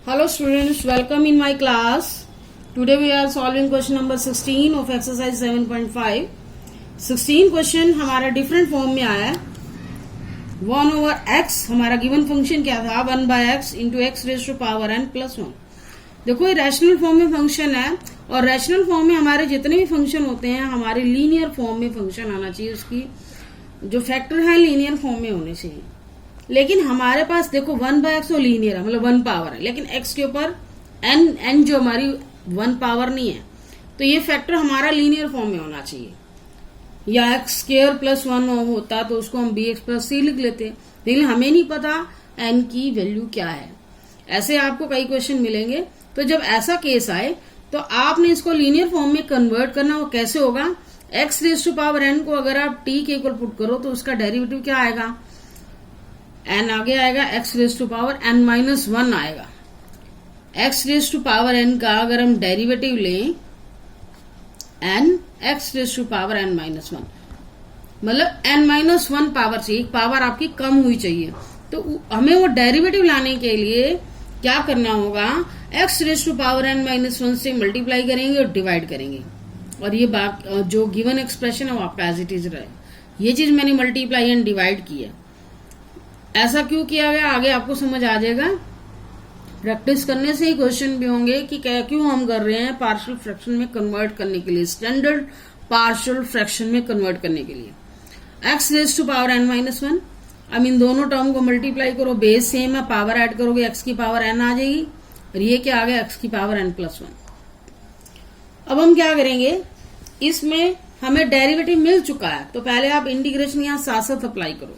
Hello students, welcome in my class. Today we are solving question number 16 of exercise 7.5. 16 question हमारा different form में आया है. 1/x हमारा given function क्या था, 1/x into x raise to power n plus 1. देखो ये rational form में फंक्शन है और रैशनल फॉर्म में हमारे जितने भी फंक्शन होते हैं हमारे लीनियर फॉर्म में फंक्शन आना चाहिए. उसकी जो फैक्टर है लीनियर फॉर्म में होने चाहिए. लेकिन हमारे पास देखो 1/x तो लीनियर है, मतलब 1 पावर है, लेकिन x के ऊपर n जो हमारी 1 पावर नहीं है, तो ये फैक्टर हमारा लीनियर फॉर्म में होना चाहिए. या x स्क्वायर प्लस 1 होता तो उसको हम bx प्लस c लिख लेते, लेकिन हमें नहीं पता n की वैल्यू क्या है. ऐसे आपको कई क्वेश्चन मिलेंगे. तो जब ऐसा केस आए तो आपने इसको लीनियर फॉर्म में कन्वर्ट करना. वो कैसे होगा, x raise to power n को अगर आप t के इक्वल पुट करो तो उसका डेरिवेटिव क्या आएगा, n आगे आएगा, x raise to power n minus 1 आएगा. x raise to power n का अगर हम डेरिवेटिव लें n x raise to power n minus 1, मतलब n माइनस 1 पावर चाहिए, एक पावर आपकी कम हुई चाहिए. तो हमें वो डेरिवेटिव लाने के लिए क्या करना होगा, x raise to power n minus 1 से मल्टीप्लाई करेंगे और डिवाइड करेंगे, और ये जो गिवन एक्सप्रेशन है वो आपका एज इट इज रहे. ये चीज मैंने मल्टीप्लाई एंड डिवाइड की है. ऐसा क्यों किया गया आगे आपको समझ आ जाएगा. प्रैक्टिस करने से ही क्वेश्चन भी होंगे कि क्यों हम कर रहे हैं पार्शियल फ्रैक्शन में कन्वर्ट करने के लिए, स्टैंडर्ड पार्शियल फ्रैक्शन में कन्वर्ट करने के लिए. x raise to power n minus 1, अब इन दोनों टर्म को मल्टीप्लाई करो, बेस सेम है, पावर ऐड करोगे x की पावर n आ जाएगी, और ये क्या आ गया x की पावर n प्लस 1. अब हम क्या करेंगे, इसमें हमें डेरिवेटिव मिल चुका है तो पहले आप इंटीग्रेशन यहाँ साथ साथ अप्लाई करो,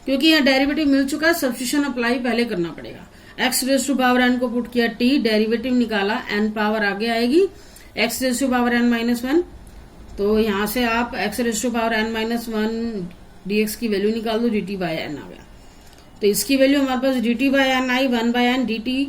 क्योंकि यहाँ डेरिवेटिव मिल चुका है. सब्स्टिट्यूशन अप्लाई पहले करना पड़ेगा. x raise to power n को पुट किया, t डेरिवेटिव निकाला, n पावर आगे आएगी, x raise to power n minus 1. तो यहाँ से आप x raise to power n minus 1 dx की वैल्यू निकाल दो, dt बाय n आ गया. तो इसकी वैल्यू हमारे पास dt बाय n आई, 1/n dt,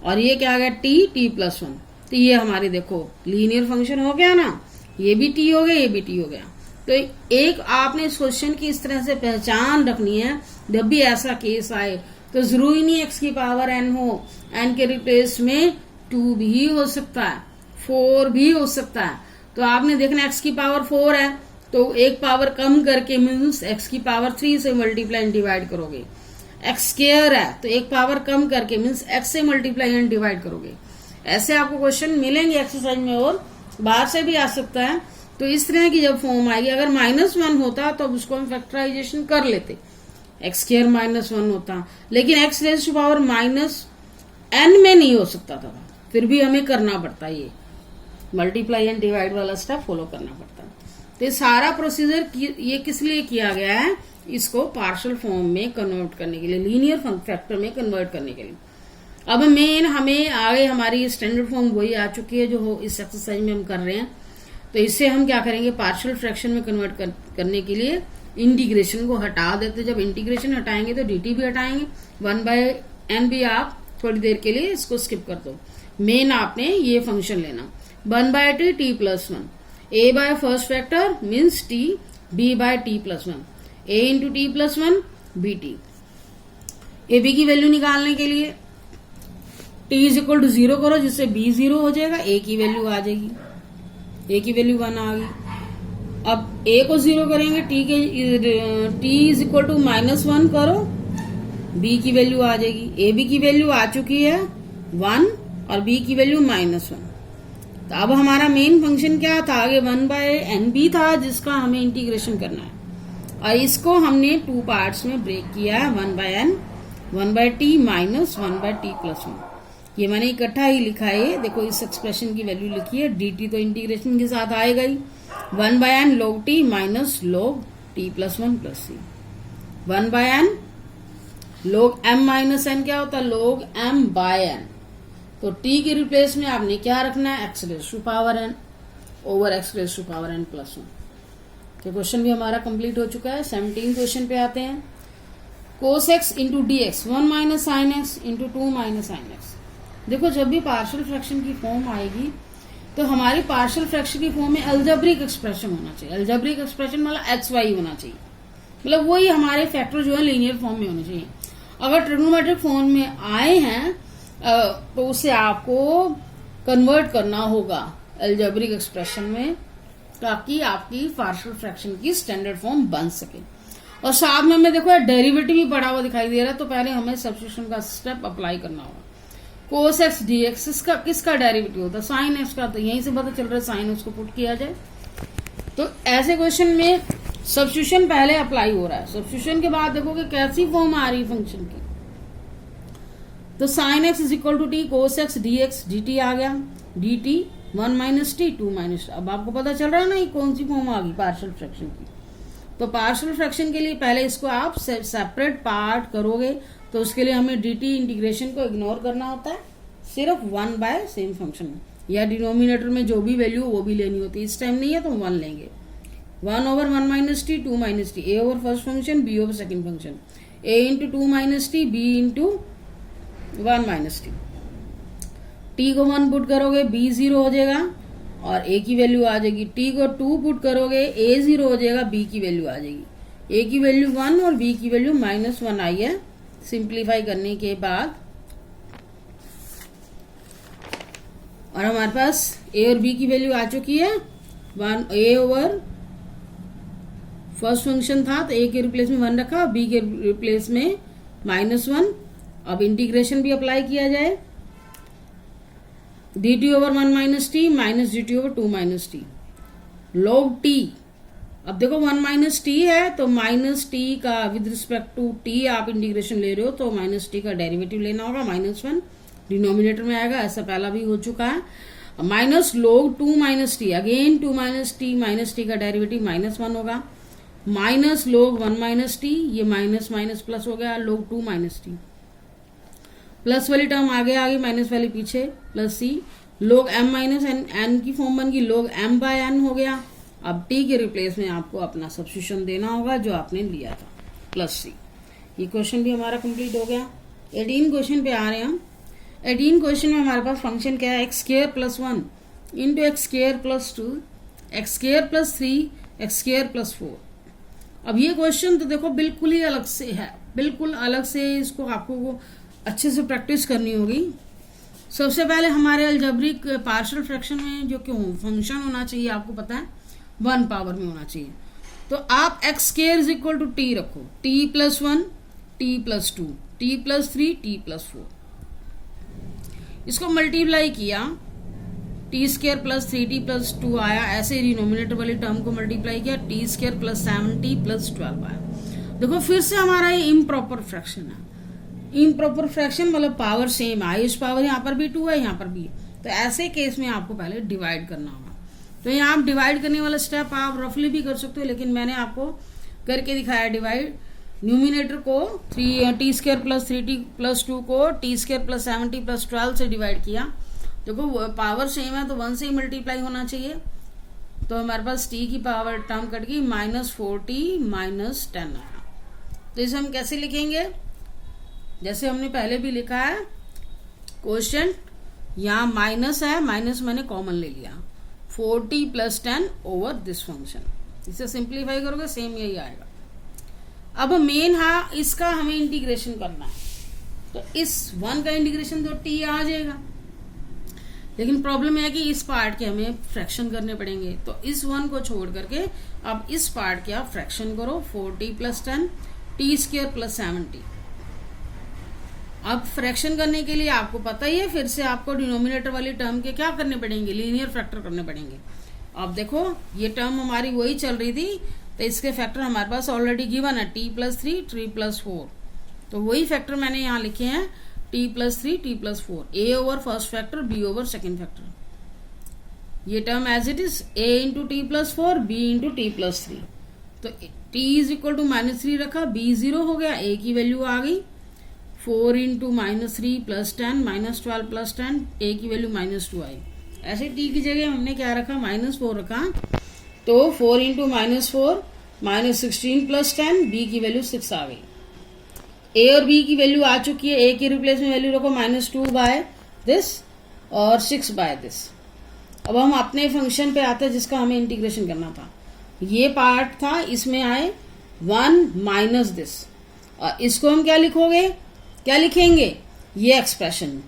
और ये क्या आ गया t प्लस 1. तो ये हमारी देखो लीनियर फंक्शन हो गया ना, ये भी t हो गया, ये भी t हो गया. तो एक आपने इस क्वेश्चन की इस तरह से पहचान रखनी है. जब भी ऐसा केस आए तो जरूरी नहीं x की पावर n हो, n के रिप्लेस में 2 भी हो सकता है, 4 भी हो सकता है. तो आपने देखना x की पावर 4 है तो एक पावर कम करके मीन्स x की पावर 3 से मल्टीप्लाई एंड डिवाइड करोगे. x स्क्वायर है तो एक पावर कम करके मीन्स x से मल्टीप्लाई एंड डिवाइड करोगे. ऐसे आपको क्वेश्चन मिलेंगे एक्सरसाइज में, और बाहर से भी आ सकता है. तो इस तरह की जब फॉर्म आएगी, अगर -1 होता तो उसको हम फैक्टराइजेशन कर लेते, एक्स स्क्वायर -1 होता, लेकिन x raise to power -n में नहीं हो सकता था, फिर भी हमें करना पड़ता, ये मल्टीप्लाई एंड डिवाइड वाला स्टेप फॉलो करना पड़ता. तो ये सारा प्रोसीजर ये किस लिए किया गया है, इसको पार्शियल फॉर्म में कन्वर्ट करने के लिए, लीनियर फैक्टर में कन्वर्ट करने के लिए. अब मेन हमें आगे हमारी स्टैंडर्ड फॉर्म वही आ चुकी है जो इस एक्सरसाइज में हम कर रहे हैं. तो इससे हम क्या करेंगे, पार्शियल फ्रैक्शन में कन्वर्ट करने के लिए इंटीग्रेशन को हटा देते. जब इंटीग्रेशन हटाएंगे तो dt भी हटाएंगे, 1/n भी आप थोड़ी देर के लिए इसको स्किप कर दो. मेन आपने ये फंक्शन लेना, 1/t t plus 1, a by first factor means t, b by t plus 1, a into t plus 1 bt. a b की वैल्यू निकालने के लिए t इज इक्वल टू 0 करो, जिससे b 0 हो जाएगा, a की वैल्यू आ जाएगी, a की वैल्यू 1 आ गई. अब a को 0 करेंगे, t इज इक्वल टू -1 करो, b की वैल्यू आ जाएगी. a b की वैल्यू आ चुकी है 1 और b की वैल्यू -1. तो अब हमारा मेन फंक्शन क्या था, आगे 1/n भी था जिसका हमें इंटीग्रेशन करना है, और इसको हमने 2 पार्ट्स में ब्रेक किया है, 1/n 1/t minus 1/t plus 1. ये मैंने इकट्ठा ही लिखा है. देखो इस एक्सप्रेशन की वैल्यू लिखी है, dt तो इंटीग्रेशन के साथ आएगा ही, 1/n log t minus log t plus 1 plus c. 1/n log m minus n क्या होता है, log m बाय n. तो t के रिप्लेस में आपने क्या रखना है, x raise to power n over x raise to power n plus 1. तो क्वेश्चन भी हमारा कंप्लीट हो चुका है. 17 क्वेश्चन पे आते हैं. cos x into dx 1 minus sine x into 2 minus sine x. देखो जब भी पार्शियल फ्रैक्शन की फॉर्म आएगी तो हमारी पार्शियल फ्रैक्शन की फॉर्म में अल्जेब्रिक एक्सप्रेशन होना चाहिए. अल्जेब्रिक एक्सप्रेशन मतलब xy होना चाहिए, मतलब वही हमारे फैक्टर जो है लीनियर फॉर्म में होने चाहिए. अगर ट्रिग्नोमेट्रिक फॉर्म में आए हैं तो उसे आपको कन्वर्ट करना होगा अलजेब्रिक एक्सप्रेशन में, ताकि आपकी पार्शियल फ्रैक्शन की स्टैंडर्ड फॉर्म बन सके। और साथ में हमें देखो डेरिवेटिव भी पड़ा हुआ दिखाई दे रहा है, तो पहले हमें सब्स्टिट्यूशन का स्टेप अप्लाई करना होगा। कोस एक्स डी एक्स किसका डेरिवेटिव होता है? साइन एक्स का। तो यहीं से पता चल रहा है साइन उसको पुट किया जाए। तो ऐसे क्वेश्चन में सब्स्टिट्यूशन पहले अप्लाई हो रहा है, सब्स्टिट्यूशन के बाद देखोगे कैसी फॉर्म आ रही है फंक्शन की। तो sin x is equal to t cos x d x d t आ गया, d t 1 minus t 2 minus. अब आपको पता चल रहा है ना ये कौन सी फॉर्म आ गई पार्शियल फ्रैक्शन की। तो पार्शियल फ्रैक्शन के लिए पहले इसको आप सेपरेट पार्ट करोगे, तो उसके लिए हमें dt इंटीग्रेशन को इग्नोर करना होता है, सिर्फ 1 बाय सेम फंक्शन या डिनोमिनेटर में जो भी वैल्यू वो भी लेनी होती है। इस टाइम नहीं है तो 1 लेंगे। 1 over 1 minus t 2 minus T, a over first function b over second function, a into 2 minus T b into 1 minus T. t को 1 पुट करोगे b 0 हो जाएगा और a की वैल्यू आ जाएगी। t को 2 पुट करोगे a 0 हो जाएगा, b की वैल्यू आ जाएगी। a की वैल्यू 1 और b की वैल्यू -1 आई है। सिंप्लीफाई करने के बाद और हमारे पास a और b की वैल्यू आ चुकी है। 1 a ओवर फर्स्ट फंक्शन था तो a के रिप्लेस में 1 रखा, b के रिप्लेस में -1। अब इंटीग्रेशन भी अप्लाई किया जाए, dt over 1 minus T minus dt over 2 minus T log t। अब देखो 1 माइनस टी है तो माइनस टी का विद रिस्पेक्ट टू टी आप इंटीग्रेशन ले रहे हो, तो माइनस टी का डेरिवेटिव लेना होगा, -1 डिनोमिनेटर में आएगा, ऐसा पहला भी हो चुका है। Minus log 2 minus T, again 2 minus T का डेरिवेटिव -1 होगा, माइनस log 1 माइनस टी, ये माइनस माइनस प्लस हो गया, log 2 माइनस टी। प्लस वाली टर्म आगे आ गई, माइनस वाली पीछे, प्लस सी, log m माइनस एन की फॉर्म बन गई, log m बाय एन हो गया। अब t के रिप्लेस में आपको अपना सब्स्टिट्यूशन देना होगा जो आपने लिया था, प्लस सी। ये क्वेश्चन भी हमारा कंप्लीट हो गया। 18 क्वेश्चन पे आ रहे हैं हम। 18 क्वेश्चन में हमारे पास फंक्शन क्या है? X square plus 1 into x square plus 2 x square plus 3 x square plus 4। अब ये क्वेश्चन तो देखो बिल्कुल ही अलग से है, बिल्कुल अलग से। इसको आपको अच्छे से प्रैक्टिस करनी होगी। सबसे पहले हमारे अलजेब्रिक पार्शियल फ्रैक्शन में जो क्यों फंक्शन होना चाहिए आपको पता है 1 पावर में होना चाहिए। तो आप x square is equal to T रखो, t plus 1 t plus 2 t plus 3 t plus 4। इसको मल्टीप्लाई किया, T square plus 3t plus 2 आया, ऐसे डिनोमिनेटर वाली टर्म को मल्टीप्लाई किया, T square plus 7t plus 12 आया। देखो फिर से हमारा ये इम्प्रॉपर फ्रैक्शन है। इम्प्रॉपर फ्रैक्शन मतलब पावर सेम है, इस पावर यहाँ पर भी 2 है, यहाँ पर भी है। तो ऐसे केस में आपको पहले डिवाइड करना होगा। तो यहाँ आप डिवाइड करने वाला स्टेप आप रफली भी कर सकते हो, लेकिन मैंने आपको करके दिखाया डिवाइड। न्यूमिनेटर को T square plus 3t plus 2 को T square plus 7t plus 12 से डिवाइड किया। देखो पावर सेम है तो 1 से ही मल्टीप्लाई होना चाहिए। तो हमारे पास t की पावर टर्म कट गई, -4t -10 आया। तो इसे हम कैसे लिखेंगे? जैसे हमने पहले भी लिखा है क्वेश्चन, यहाँ माइनस है, माइनस मैंने कॉमन ले लिया, 4t plus 10 over this function. इसे सिंप्लीफाई करोगे सेम यही आएगा। अब मेन है इसका हमें इंटीग्रेशन करना है, तो इस 1 का इंटीग्रेशन तो t आ जाएगा, लेकिन प्रॉब्लम है कि इस पार्ट के हमें फ्रैक्शन करने पड़ेंगे। तो इस 1 को छोड़ करके अब इस पार्ट के आप फ्रैक्शन करो, 4t plus 10 t square plus 7t। अब फ्रैक्शन करने के लिए आपको पता ही है, फिर से आपको डिनोमिनेटर वाली टर्म के क्या करने पड़ेंगे? लीनियर फैक्टर करने पड़ेंगे। अब देखो ये टर्म हमारी वही चल रही थी, तो इसके फैक्टर हमारे पास ऑलरेडी गिवन है, t प्लस 3 t प्लस 4। तो वही फैक्टर मैंने यहाँ लिखे हैं, t plus 3 t plus 4, a over first factor b over second factor. ये term as it is a into t plus 4 b into t plus 3। तो t is equal to -3 रखा, b 0 हो गया, a की वैल्यू आ गई 4 into -3 plus 10 -12 plus 10, a की value -2 आई। ऐसे t की जगह हमने क्या रखा? -4 रखा। तो 4 इंटू -4 -16 प्लस 10, b की वैल्यू 6 आ गई। a और b की वैल्यू आ चुकी है, a के रिप्लेस में वैल्यू रखो -2 बाय दिस और 6 बाय दिस। अब हम अपने फंक्शन पे आते हैं जिसका हमें इंटीग्रेशन करना था। ये पार्ट था, इसमें आए 1 माइनस दिस, और इसको हम क्या लिखेंगे? ये एक्सप्रेशन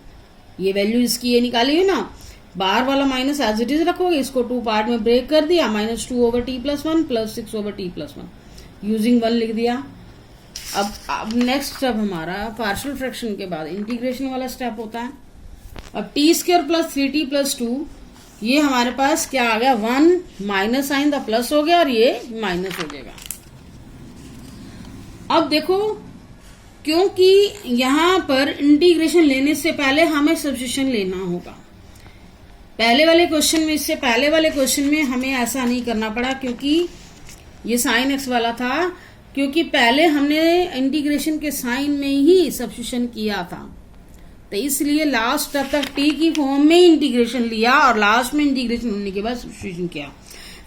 ये वैल्यू इसकी ये निकाली है ना, बाहर वाला माइनस एज इट इज रखोगे, इसको 2 पार्ट में ब्रेक कर दिया, -2/t+1 + 6/t+1 यूजिंग 1 लिख दिया। अब नेक्स्ट स्टेप हमारा पार्शियल फ्रैक्शन के बाद इंटीग्रेशन वाला स्टेप होता है। अब t² + 3t + 2 ये हमारे पास क्या आ गया, 1 माइनस साइन द प्लस हो गया और ये माइनस हो जाएगा। अब देखो, क्योंकि यहां पर इंटीग्रेशन लेने से पहले हमें सब्स्टिट्यूशन लेना होगा। पहले वाले क्वेश्चन में हमें ऐसा नहीं करना पड़ा क्योंकि ये साइन एक्स वाला था, क्योंकि पहले हमने इंटीग्रेशन के साइन में ही सब्स्टिट्यूशन किया था, तो इसलिए लास्ट स्टेप तक टी की फॉर्म में इंटीग्रेशन लिया और लास्ट में इंटीग्रेशन होने के बाद सब्स्टिट्यूशन किया।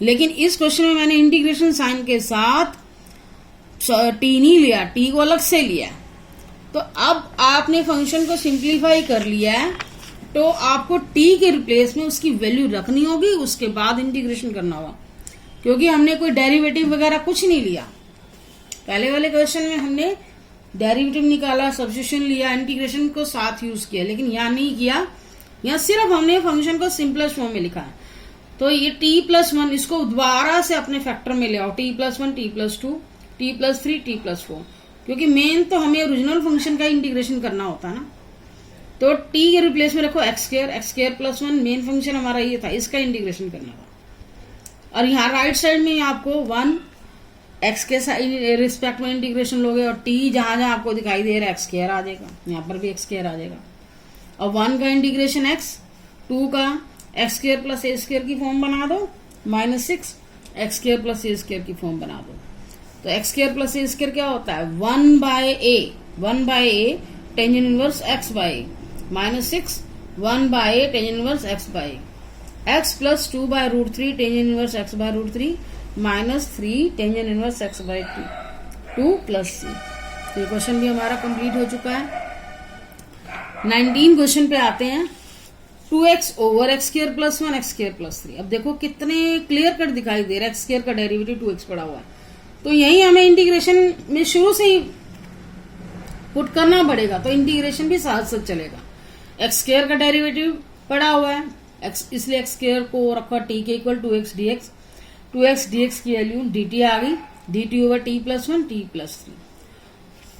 लेकिन इस क्वेश्चन में मैंने इंटीग्रेशन साइन के साथ टी नहीं लिया, टी को अलग से लिया। तो अब आपने फंक्शन को सिंप्लीफाई कर लिया है, तो आपको टी के रिप्लेस में उसकी वैल्यू रखनी होगी, उसके बाद इंटीग्रेशन करना होगा, क्योंकि हमने कोई डेरिवेटिव वगैरह कुछ नहीं लिया। पहले वाले क्वेश्चन में हमने डेरिवेटिव निकाला, सब्स्टिट्यूशन लिया, इंटीग्रेशन को साथ यूज किया, लेकिन यहाँ नहीं किया। यहाँ सिर्फ हमने फंक्शन को सिंपलेस्ट फॉर्म में लिखा है। तो ये t+1 इसको दोबारा से अपने फैक्टर में ले आओ, t+1, t+2, t+3, t+4, क्योंकि मेन तो हमें ओरिजिनल फंक्शन का इंटीग्रेशन करना होता है ना। तो t के रिप्लेस में रखो x² + 1, मेन फंक्शन हमारा ये था, इसका इंटीग्रेशन करना था। और यहाँ राइट साइड में आपको 1 x के रिस्पेक्ट में इंटीग्रेशन लोगे और t जहां जहां आपको दिखाई दे रहा है x² आ जाएगा, यहाँ पर भी x² आ जाएगा। और 1 का इंटीग्रेशन x, 2 का x² + a² की फॉर्म बना दो, -6 x² + a² की फॉर्म बना दो। तो x² + a² क्या होता है, 1/a tangent inverse x/a, -6 1/a tangent inverse x/a, x + 2/√3 tangent inverse x/√3, -3 tangent inverse x/2 + c। तो ये क्वेश्चन भी हमारा कंप्लीट हो चुका है। 19 क्वेश्चन पे आते हैं। 2x/x² + 1 x² + 3। अब देखो कितने क्लियर कट दिखाई दे रहा है, x² का डेरिवेटिव 2x पड़ा हुआ है, तो यही हमें इंटीग्रेशन में शुरू से ही पुट करना पड़ेगा, तो इंटीग्रेशन भी साथ साथ चलेगा। x² का डेरिवेटिव पड़ा हुआ है, इसलिए x² को रखा t के equal 2x dx, 2x dx की वैल्यू dt आ गई, dt/t+1 t+3।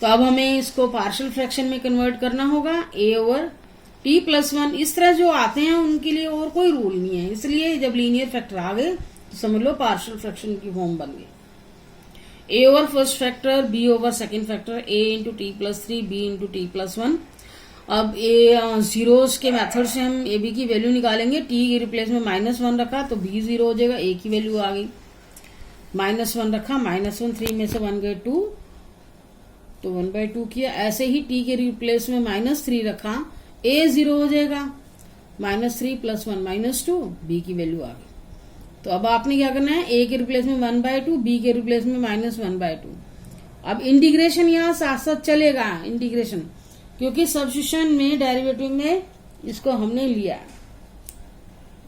तो अब हमें इसको पार्शियल फ्रैक्शन में कन्वर्ट करना होगा, a/t+1। इस तरह जो आते हैं उनके लिए और कोई रूल नहीं है, इसलिए जब लीनियर फैक्टर आ गए तो समझ लो पार्शियल फ्रैक्शन की फॉर्म बन गई। a/फर्स्ट factor, b/सेकंड factor, a × t+3 b × t+1। अब जीरोस के मेथड से हम ए बी की वैल्यू निकालेंगे। t के रिप्लेस में -1 रखा तो b 0 हो जाएगा, a की वैल्यू आ गई। -1 रखा, -1 3 में से 1 गए 2, तो 1/2 किया। ऐसे ही t के रिप्लेस में -3 रखा, a 0 हो जाएगा, -3 + 1 -2, b की वैल्यू आ गई। तो अब आपने क्या करना है, a के रिप्लेस में 1/2, b के रिप्लेस में -1/2। अब इंटीग्रेशन यहाँ साथ साथ चलेगा इंटीग्रेशन, क्योंकि सब्स्टिट्यूशन में डेरिवेटिव में इसको हमने लिया।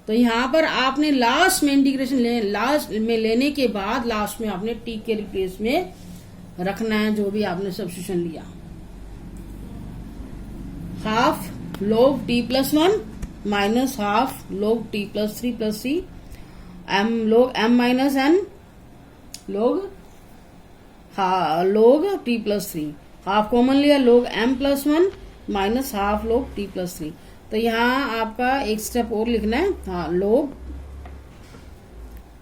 तो यहाँ पर आपने लास्ट में इंटीग्रेशन लास्ट में लेने के बाद लास्ट में आपने t के रिप्लेस में रखना है जो भी आपने सब्स्टिट्यूशन लिया। Half log t+1 - half log t+3 + c, log m - n log t+3। Half common लिया, log m+1 - half log t+3। तो यहाँ आपका एक स्टेप और लिखना है, हाँ, log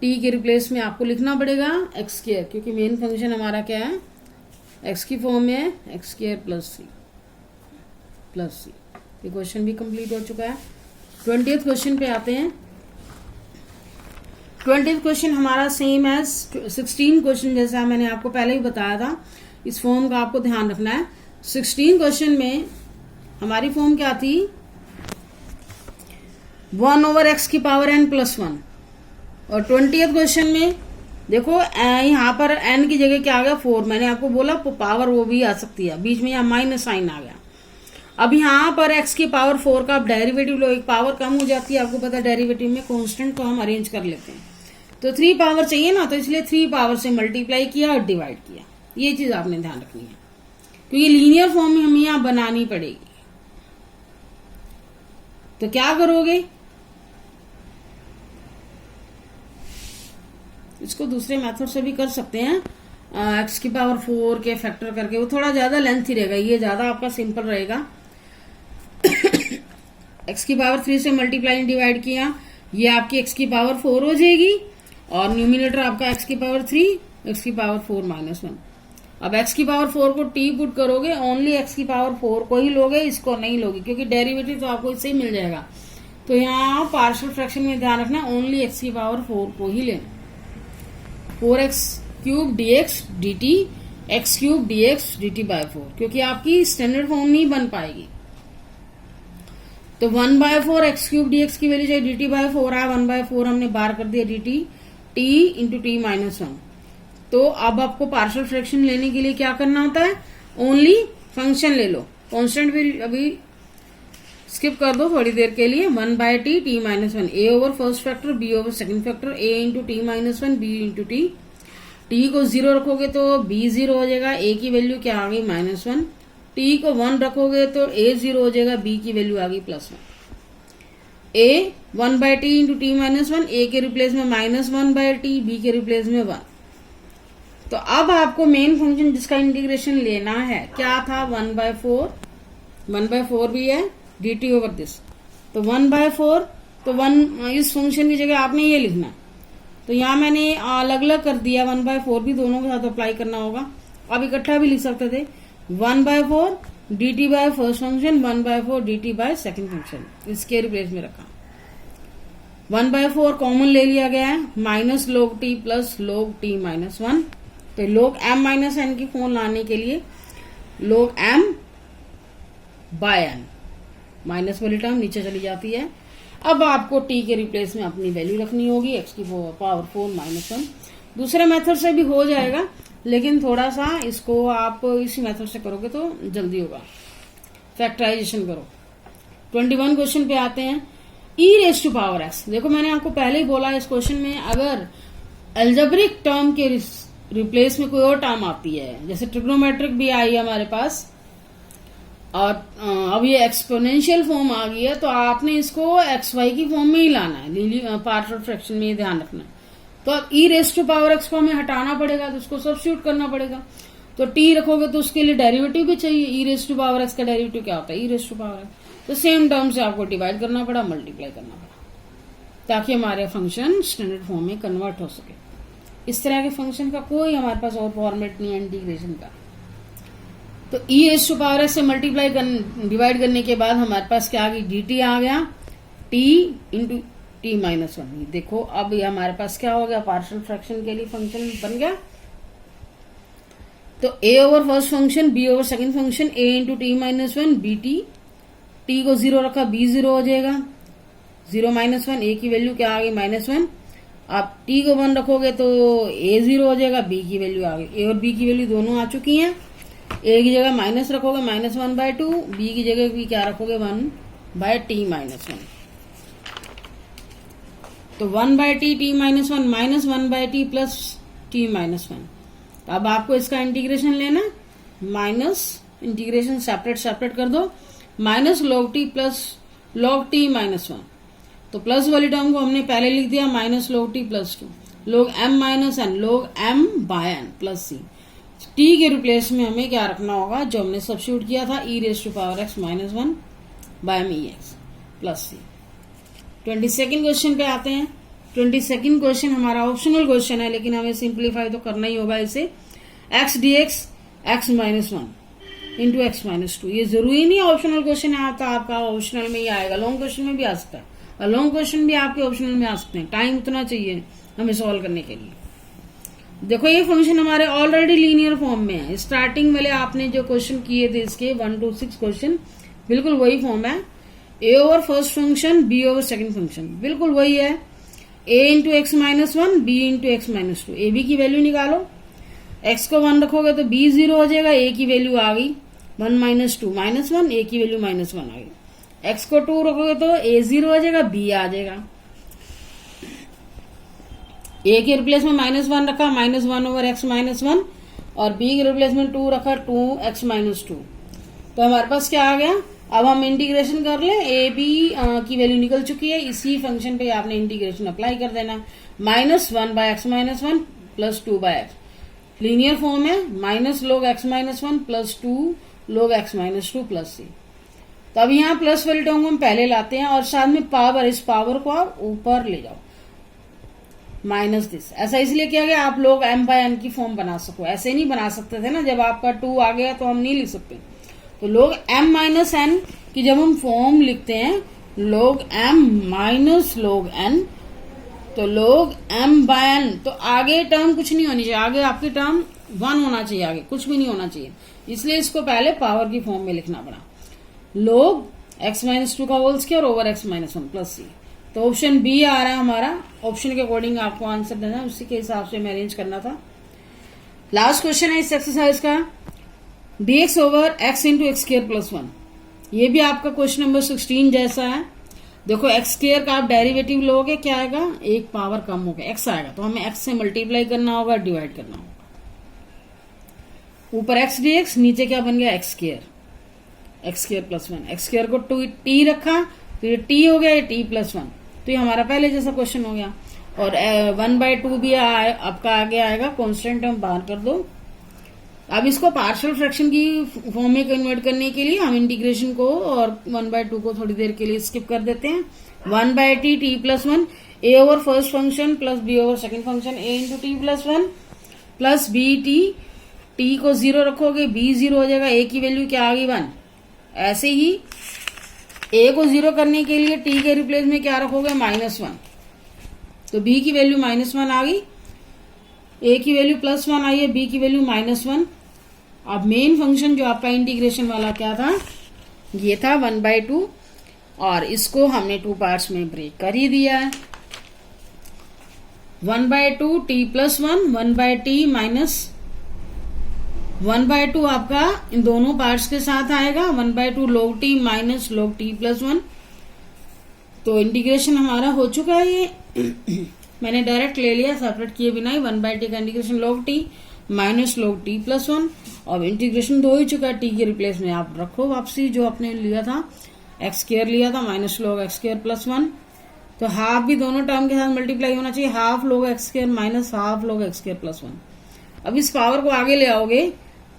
t के रिप्लेस में आपको लिखना पड़ेगा x², क्योंकि मेन फंक्शन हमारा क्या है, x की फॉर्म में है, x² + c। ये क्वेश्चन भी कंप्लीट हो चुका है। 20th क्वेश्चन पे आते हैं। 20th क्वेश्चन हमारा सेम एज 16 क्वेश्चन, जैसा मैंने आपको पहले ही बताया था। इस फॉर्म का आपको ध्यान रखना है। 16 क्वेश्चन में हमारी फॉर्म क्या थी, 1/x की पावर n + 1। और 20th क्वेश्चन में देखो यहाँ पर n की जगह क्या आ गया, 4। मैंने आपको बोला पावर वो भी आ सकती है, बीच में यहाँ माइनस साइन आ गया। अब यहाँ पर x की पावर 4 का आप डेरिवेटिव लो, एक पावर कम हो जाती है, आपको पता है डेरिवेटिव में कांस्टेंट तो हम अरेंज कर लेते हैं, तो 3 पावर चाहिए ना, तो इसलिए 3 पावर से मल्टीप्लाई किया और डिवाइड किया। ये चीज आपने ध्यान रखनी है, क्योंकि लीनियर फॉर्म में हमें यहाँ बनानी पड़ेगी। तो क्या करोगे, इसको दूसरे मेथड से भी कर सकते हैं, एक्स की पावर 4 के फैक्टर करके, वो थोड़ा ज्यादा लेंथी रहेगा, ये ज्यादा आपका सिंपल रहेगा। एक्स की पावर 3 से मल्टीप्लाई डिवाइड किया, ये आपकी एक्स की पावर 4 हो जाएगी और न्यूमिनेटर आपका एक्स की पावर 3, एक्स की पावर 4 -1। अब एक्स की पावर 4 को टी पुट करोगे, ओनली एक्स की पावर 4 को ही लोगे, इसको नहीं लोगे क्योंकि डेरिवेटिव तो आपको इससे ही मिल जाएगा। तो यहाँ पार्शियल फ्रैक्शन में ध्यान रखना, ओनली एक्स की पावर 4 को ही लेना। 4x³ dx dt, x³ dx dt by 4, क्योंकि आपकी स्टैंडर्ड फॉर्म नहीं बन पाएगी। तो 1/4 x³ dx की वैल्यू चाहिए, dt by 4 है, 1/4 हमने बाहर कर दिया, dt t इंटू टी -1। तो अब आपको पार्शियल फ्रैक्शन लेने के लिए क्या करना होता है, ओनली फंक्शन ले लो, कांस्टेंट भी अभी स्किप कर दो थोड़ी देर के लिए। 1/t t -1, a over first factor b over second factor, a into T -1 b into T. t को 0 रखोगे तो b 0 हो जाएगा, a की वैल्यू क्या आ गई -1। t को 1 रखोगे तो a 0 हो जाएगा, b की वैल्यू आ गई +1। a 1/t into T -1, a के रिप्लेस में -1/t, b के रिप्लेस में 1। तो अब आपको मेन फंक्शन जिसका इंटीग्रेशन लेना है क्या था, 1/4 भी है, dt ओवर दिस। तो 1/4, तो 1 इस फंक्शन की जगह आपने ये लिखना। तो यहाँ मैंने अलग अलग कर दिया, 1/4 भी दोनों के साथ अप्लाई करना होगा। अब इकट्ठा भी लिख सकते थे, 1/4 dt by first function, 1/4 dt by second function, इसके रिप्लेस में रखा। 1/4 कॉमन ले लिया गया है, minus log t plus log t -1। तो log m माइनस n की फॉर्म लाने के लिए log m by n, minus वाली टर्म नीचे चली जाती है। अब आपको t के रिप्लेस में अपनी वैल्यू रखनी होगी, x की पावर 4 -1। दूसरे मेथड से भी हो जाएगा, लेकिन थोड़ा सा इसको आप इसी मेथड से करोगे तो जल्दी होगा। फैक्टराइजेशन करो। 21 क्वेश्चन पे आते हैं, e⁻x। देखो मैंने आपको पहले ही बोला इस क्वेश्चन में अगर एल्जेब्रिक टर्म के रिप्लेस में कोई और टर्म आती है, जैसे ट्रिग्नोमेट्रिक भी आई है हमारे पास और अब ये एक्सपोनेंशियल फॉर्म आ गई है, तो आपने इसको xy की फॉर्म में ही लाना है, पार्शियल फ्रैक्शन में ध्यान रखना। तो अब e⁻x को हमें हटाना पड़ेगा, तो उसको सब्स्टिट्यूट करना पड़ेगा। तो t रखोगे तो उसके लिए डेरिवेटिव भी चाहिए, e⁻x का डेरिवेटिव क्या होता है, e⁻x। तो सेम टर्म से आपको डिवाइड करना पड़ा, मल्टीप्लाई करना पड़ा, ताकि हमारे फंक्शन स्टैंडर्ड फॉर्म में कन्वर्ट हो सके। इस तरह के फंक्शन का कोई हमारे पास और फॉर्मेट नहीं है इंटीग्रेशन का। तो e⁻x से मल्टीप्लाई डिवाइड करने के बाद हमारे पास क्या आ गई, dt आ गया, t इंटू टी -1। देखो अब ये हमारे पास क्या हो गया, पार्शियल फ्रैक्शन के लिए फंक्शन बन गया। तो a over first function, b over second function, a into T -1 bt, t को 0 रखा, b 0 हो जाएगा, 0 -1, a की वैल्यू क्या आ गई -1। आप t को 1 रखोगे तो a 0 हो जाएगा, b की वैल्यू आ गई, a और b की वैल्यू दोनों आ चुकी हैं। a की जगह माइनस रखोगे -1/2, b की जगह भी क्या रखोगे 1/t -1। तो 1/t t -1 minus 1/t plus t -1। तो अब आपको इसका इंटीग्रेशन लेना, माइनस इंटीग्रेशन सेपरेट कर दो, minus log t plus log t -1। तो प्लस वाली टर्म को हमने पहले लिख दिया, minus log t plus 2, log m minus n, log m by n plus c। t के रिप्लेस में हमें क्या रखना होगा, जो हमने सब्स्टिट्यूट किया था, e⁻x -1 by mx plus c। 22nd question पे आते हैं। 22nd क्वेश्चन हमारा ऑप्शनल क्वेश्चन है, लेकिन हमें सिंप्लीफाई तो करना ही होगा इसे। x dx x -1 into x -2। ये जरूरी नहीं ऑप्शनल क्वेश्चन है आपका ऑप्शनल में ही आएगा, लॉन्ग क्वेश्चन में भी आ सकता है, और लॉन्ग क्वेश्चन भी आपके ऑप्शनल में आ सकते हैं। टाइम उतना चाहिए हमें सॉल्व करने के लिए। देखो ये फंक्शन हमारे ऑलरेडी लीनियर फॉर्म में है। स्टार्टिंग वाले आपने जो क्वेश्चन किए थे इसके 1 to 6 क्वेश्चन, बिल्कुल वही फॉर्म है। a over first function, b over second function, बिल्कुल वही है। a into x -1, b into x -2। a b की वैल्यू निकालो, x को 1 रखोगे तो b 0 हो जाएगा, a की वैल्यू आ गई 1 -2 -1, a की वैल्यू -1 आ गई। x को 2 रखोगे तो a 0 हो जाएगा, b आ जाएगा। a के रिप्लेस में -1 रखा, -1 ओवर x -1, और b के रिप्लेस में 2 रखा, 2x -2। तो हमारे पास क्या आ गया, अब हम इंटीग्रेशन कर लें, ए बी की वैल्यू निकल चुकी है, इसी फंक्शन पे आपने इंटीग्रेशन अप्लाई कर देना। -1/x-1 plus 2/x linear form है, -log(x-1 plus 2 log(x-2 plus c। तो अब यहाँ प्लस वाले टर्म हम पहले लाते हैं और साथ में पावर, इस पावर को आप ऊपर ले जाओ, माइनस दिस। ऐसा इसलिए किया गया आप लोग m/n की फॉर्म बना सको, ऐसे नहीं बना सकते थे ना, जब आपका 2 आ गया तो हम नहीं लिख सकते। तो log m-n की जब हम फॉर्म लिखते हैं log m-log n, तो log m/n, तो आगे टर्म कुछ नहीं होनी चाहिए, आगे आपकी टर्म 1 होना चाहिए, आगे कुछ भी नहीं होना चाहिए, इसलिए इसको पहले पावर की फॉर्म में लिखना पड़ा। log x-2 का whole square over x-1 plus c। तो ऑप्शन बी आ रहा है हमारा, ऑप्शन के अकॉर्डिंग आपको आंसर देना है, उसी के हिसाब से मैं अरेंज करना था। लास्ट क्वेश्चन है इस एक्सरसाइज का, dx over x into x square plus 1। ये भी आपका क्वेश्चन नंबर 16 जैसा है। देखो एक्स स्क्वायर का आप डेरिवेटिव लोगे, क्या आएगा, एक पावर कम हो गया एक्स आएगा, तो हमें एक्स से मल्टीप्लाई करना होगा, डिवाइड करना होगा। ऊपर एक्स dx, नीचे क्या बन गया x square plus 1। X square को टी रखा तो ये टी हो गया, ये टी प्लस 1, तो ये हमारा पहले जैसा क्वेश्चन हो गया। और 1/2 भी आपका आगे आएगा, कांस्टेंट टर्म बाहर कर दो। अब इसको पार्शियल फ्रैक्शन की फॉर्म में कन्वर्ट करने के लिए हम इंटीग्रेशन को और 1/2 को थोड़ी देर के लिए स्किप कर देते हैं। 1/t t plus 1 a over first function plus b over second function a into t plus 1 plus b t को 0 रखोगे, b 0 हो जाएगा, a की वैल्यू क्या आ गई 1। ऐसे ही a को 0 करने के लिए t के रिप्लेस में क्या रखोगे, -1, तो b की वैल्यू -1 आ गई, a की वैल्यू +1 आई है, b की वैल्यू -1। अब मेन फंक्शन जो आपका इंटीग्रेशन वाला क्या था, ये था 1/2, और इसको हमने 2 पार्ट्स में ब्रेक कर ही दिया है। 1/2 t प्लस 1, 1/t माइनस 1/2 आपका इन दोनों पार्ट्स के साथ आएगा, 1/2 log t minus log t plus 1। तो इंटीग्रेशन हमारा हो चुका है, ये मैंने डायरेक्ट ले लिया सेपरेट किए बिना ही। 1/t का integration log t minus log t plus 1। अब इंटीग्रेशन हो ही चुका है, t के रिप्लेस में आप रखो वापसी जो आपने लिया था, एक्स स्क्वायर लिया था minus log x square plus 1। तो हाफ भी दोनों टर्म के साथ मल्टीप्लाई होना चाहिए, half log x square minus half log x square plus 1। अब इस पावर को आगे ले आओगे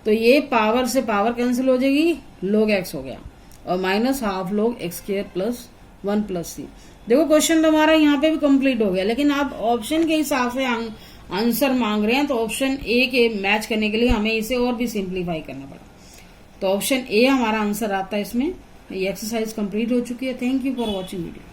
तो ये पावर से पावर कैंसिल हो जाएगी, log x हो गया, और minus half log x square plus 1 plus c। देखो क्वेश्चन तो हमारा यहाँ पे भी कंप्लीट हो गया, लेकिन आप ऑप्शन के हिसाब से आंसर मांग रहे हैं, तो ऑप्शन ए के मैच करने के लिए हमें इसे और भी सिंप्लीफाई करना पड़ा। तो ऑप्शन ए हमारा आंसर आता है इसमें। ये एक्सरसाइज कंप्लीट हो चुकी है। Thank you for watching video.